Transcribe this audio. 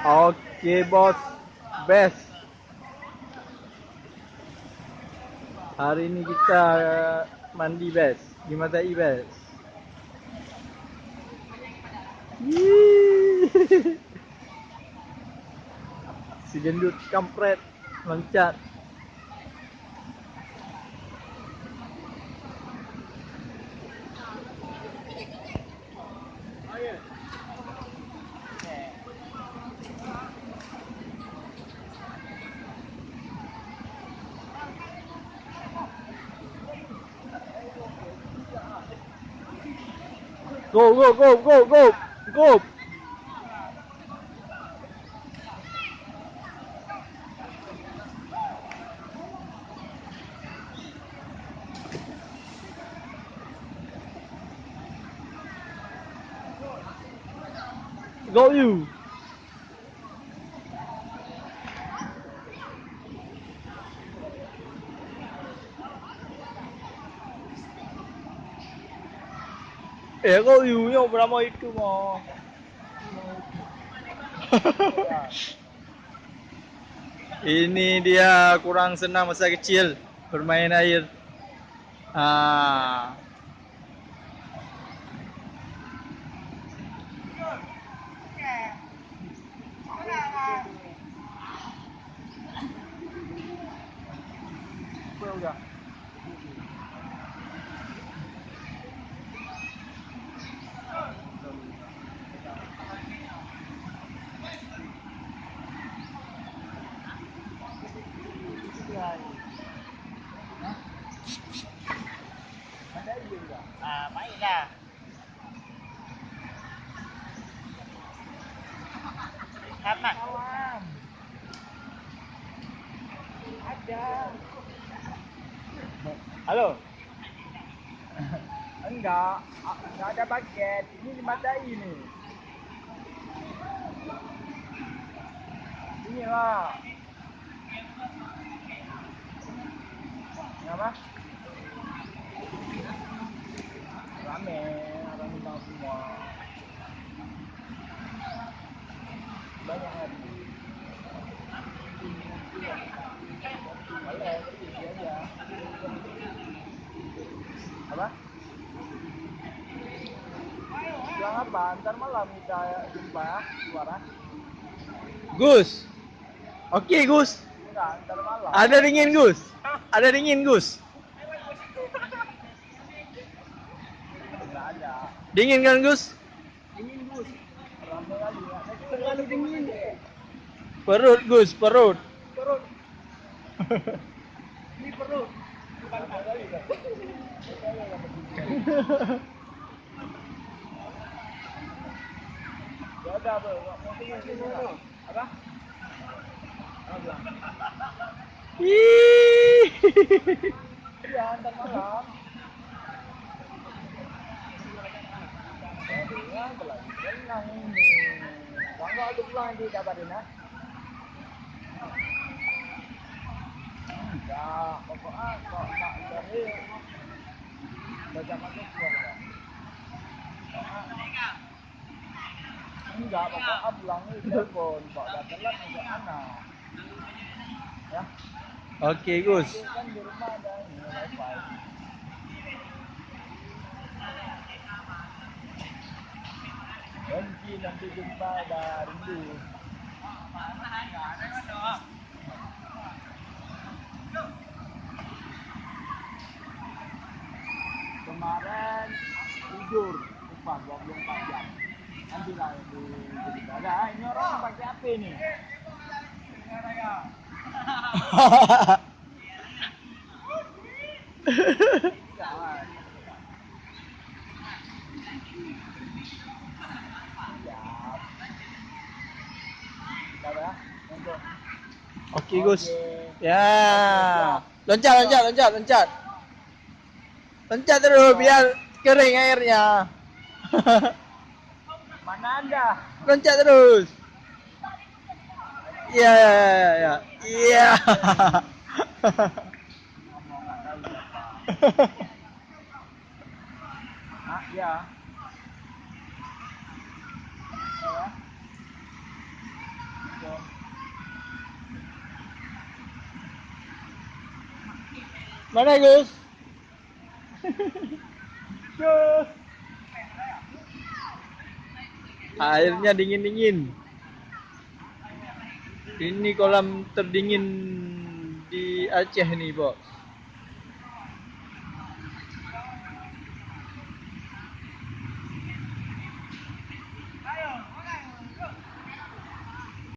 Oke bos, best. Hari ini kita mandi best. Gimana tadi best? Yeay. Si gendut kampret loncat. Go go go go go go. Go you. Go you nya berapa itu mau. Ini dia kurang senang masa kecil bermain air. Ah. Udah. Mainlah. Apa? Kawan. Ada. Halo. Enggak ada paket. Ini dimatai nih. Ini lah. Kenapa? Rame, orang minta semua. Banyak lagi. Boleh, pergi aja. Apa? Bilang apa? Ntar malam kita jumpa suara. Gus. Oke Gus. Enggak, ntar malam. Ada dingin Gus. Ada dingin Gus. Enggak ada. Dingin kan Gus? Dingin Gus. Ramai lagi ya. Terlalu dingin. Perut Gus, perut. Perut. Ini perut. Bukan kali kan. Ya udah, Bro. Mau sini apa? Ih. Iya, ntar malam. Ya, berlagi tenang ini. Bangga untuk pulang nanti kabarin ya. Enggak, pokoknya kok Pak dari baca pakai keluarga. Enggak, pokoknya pulangnya telepon. Kok udah telat juga anak. Ya. Oke, Gus. Kan di rumah ada ini wifi. Nanti jumpa ada rindu. Kemarin tidur, lupa 24 jam. Nanti lah di cerita. Ada, ini orang pakai apa ini? Oke Gus. Ya. Loncat, loncat, loncat, loncat. Loncat terus biar kering airnya. Mana ada? Loncat terus. Iya, iya, iya. Ah, ya. Mana Gus? Gus. Airnya dingin-dingin. Ini kolam terdingin di Aceh nih, Bos.